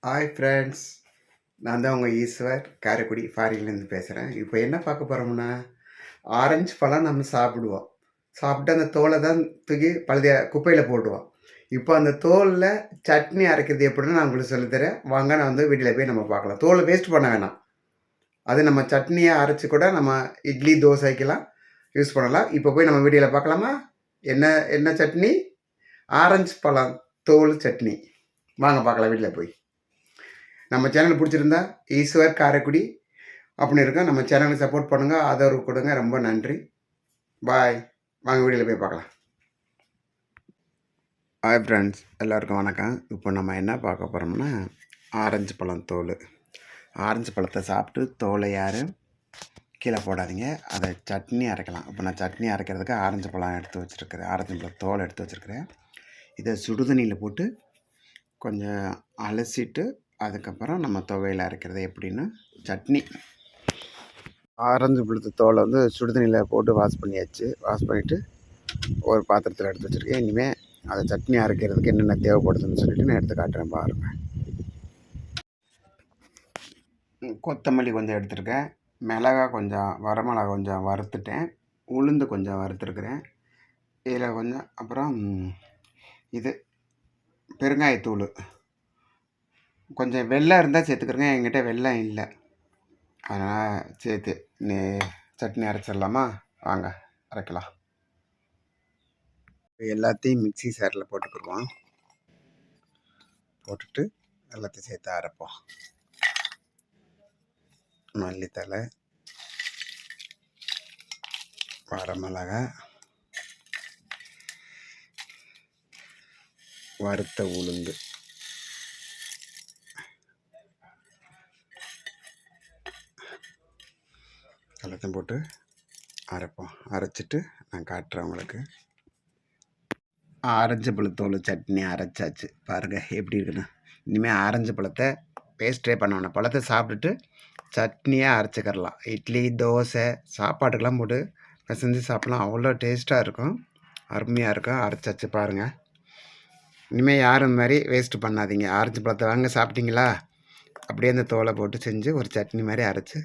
Hi friends. நான் தான் உங்கள் ஈஸ்வர் காரைக்குடி ஃபாரின்லேருந்து பேசுகிறேன். இப்போ என்ன பார்க்க போகிறோம்னா, ஆரஞ்சு பழம் நம்ம சாப்பிடுவோம். சாப்பிட்டு அந்த தோலை தான் தூக்கி பழுதைய குப்பையில் போடுவோம். இப்போ அந்த தோலில் சட்னி அரைக்கிறது எப்படின்னு நான் உங்களுக்கு சொல்லித்தரேன். வாங்க, நான் வந்து வீட்டில் போய் நம்ம பார்க்கலாம். தோலை வேஸ்ட் பண்ண வேணாம். அது நம்ம சட்னியை அரைச்சி கூட நம்ம இட்லி தோசைக்கெல்லாம் யூஸ் பண்ணலாம். இப்போ போய் நம்ம வீடியோவில் பார்க்கலாமா? என்ன என்ன சட்னி? ஆரஞ்சு பழம் தோல் சட்னி. வாங்க பார்க்கலாம் வீட்டில் போய். நம்ம சேனல் பிடிச்சிருந்தா ஈஸ்வர் காரைக்குடி அப்படின்னு இருக்கோம். நம்ம சேனலுக்கு சப்போர்ட் பண்ணுங்கள், ஆதரவு கொடுங்க. ரொம்ப நன்றி. பாய். வாங்க வீடியோவில் போய் பார்க்கலாம். ஹாய் ஃப்ரெண்ட்ஸ், எல்லாருக்கும் வணக்கம். இப்போ நம்ம என்ன பார்க்க போகிறோம்னா, ஆரஞ்சு பழம் தோல். ஆரஞ்சு பழத்தை சாப்பிட்டு தோலை யாரும் கீழே போடாதீங்க. அதை சட்னி அரைக்கலாம். இப்போ நான் சட்னி அரைக்கிறதுக்கு ஆரஞ்சு பழம் எடுத்து வச்சுருக்கிறேன். ஆரஞ்சு பழம் தோலை எடுத்து வச்சுருக்கிறேன். இதை சுடுதண்ணியில் போட்டு கொஞ்சம் அலசிட்டு அதுக்கப்புறம் நம்ம துவையில் அரைக்கிறது எப்படின்னு சட்னி. ஆரஞ்சு பழத்து தோலை வந்து சுடுதண்ணியில் போட்டு வாஷ் பண்ணியாச்சு. வாஷ் பண்ணிவிட்டு ஒரு பாத்திரத்தில் எடுத்து வச்சுருக்கேன். இனிமேல் அதை சட்னி அரைக்கிறதுக்கு என்னென்ன தேவைப்படுதுன்னு சொல்லிட்டு நான் எடுத்து காட்டுறேன் பாருங்கள். கொத்தமல்லி கொஞ்சம் எடுத்துருக்கேன். மிளகாய் கொஞ்சம், வரமிளகா கொஞ்சம் வறுத்துட்டேன். உளுந்து கொஞ்சம் வறுத்துருக்குறேன். இதில் கொஞ்சம் அப்புறம் இது பெருங்காயத்தூள் கொஞ்சம், வெல்லம் இருந்தால் சேர்த்துக்கிறேங்க. என்கிட்ட வெல்லம் இல்லை, அதனால் சேர்த்து சட்னி அரைச்சிடலாமா? வாங்க அரைக்கலாம். எல்லாத்தையும் மிக்ஸி சாரில் போட்டுக்கிடுவோம். போட்டுட்டு எல்லாத்தையும் சேர்த்து அரைப்போம். மல்லித்தலை, வரமிளகா, வறுத்த உளுந்து, எல்லாத்தையும் போட்டு அரைப்போம். அரைச்சிட்டு நான் காட்டுறேன் உங்களுக்கு. ஆரஞ்சு பழத்தோல் சட்னி அரைச்சாச்சு. பாருங்கள் எப்படி இருக்குன்னு. இனிமேல் ஆரஞ்சு பழத்தை வேஸ்ட்டே பண்ண வேணாம். பழத்தை சாப்பிட்டுட்டு சட்னியாக அரைச்சிக்கிறலாம். இட்லி தோசை சாப்பாட்டுக்கெல்லாம் போட்டு பிசைஞ்சு சாப்பிட்லாம். அவ்வளோ டேஸ்ட்டாக இருக்கும், அருமையாக இருக்கும். அரைச்சாச்சு பாருங்கள். இனிமேல் யாரும் இந்த மாதிரி வேஸ்ட்டு பண்ணாதீங்க. ஆரஞ்சு பழத்தை வாங்க சாப்பிட்டீங்களா, அப்படியே அந்த தோலை போட்டு செஞ்சு ஒரு சட்னி மாதிரி அரைச்சி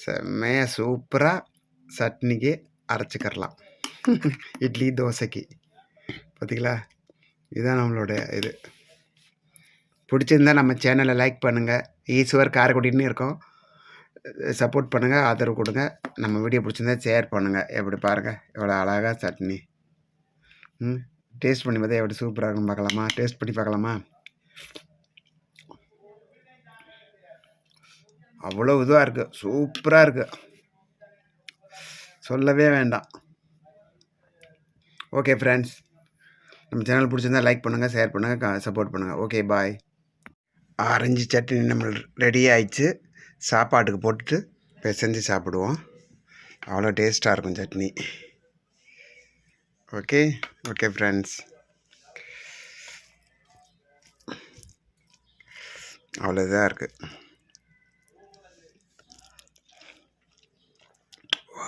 செம்மையாக சூப்பராக சட்னிக்கு அரைச்சிக்கிறலாம். இட்லி தோசைக்கு பார்த்திங்களா? இதுதான் நம்மளோட இது. பிடிச்சிருந்தா நம்ம சேனலை லைக் பண்ணுங்கள். ஈஸ்வர் காரைக்குடின்னு இருக்கோம். சப்போர்ட் பண்ணுங்கள், ஆதரவு கொடுங்க. நம்ம வீடியோ பிடிச்சிருந்தா ஷேர் பண்ணுங்கள். எப்படி பாருங்கள், எவ்வளோ அழகாக சட்னி. டேஸ்ட் பண்ணி பார்த்தா எப்படி சூப்பராக இருக்குன்னு பார்க்கலாமா? டேஸ்ட் பண்ணி பார்க்கலாமா? அவ்வளோ இதுவாக இருக்குது, சூப்பராக இருக்குது, சொல்லவே வேண்டாம். ஓகே ஃப்ரெண்ட்ஸ், நம்ம சேனல் பிடிச்சிருந்தா லைக் பண்ணுங்கள், ஷேர் பண்ணுங்கள், சப்போர்ட் பண்ணுங்கள். Okay bye. ஆரஞ்சு சட்னி நம்ம ரெடி ஆயிடுச்சு. சாப்பாட்டுக்கு போட்டுட்டு பிசைஞ்சு சாப்பிடுவோம். அவ்வளோ டேஸ்ட்டாக இருக்கும் சட்னி. ஓகே ஓகே ஃப்ரெண்ட்ஸ், அவ்வளோ இதாக இருக்குது.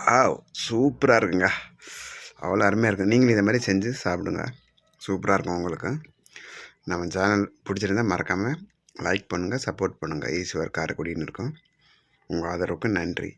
வாவ், சூப்பராக இருக்குங்க. அவ்வளோ அருமையாக இருக்குது. நீங்களும் இதை மாதிரி செஞ்சு சாப்பிடுங்க, சூப்பராக இருக்கும் உங்களுக்கு. நம்ம சேனல் பிடிச்சிருந்தால் மறக்காமல் லைக் பண்ணுங்கள், சப்போர்ட் பண்ணுங்கள். ஈஸ்வர் காரைக்குடின்னு இருக்கும். உங்கள் ஆதரவுக்கு நன்றி.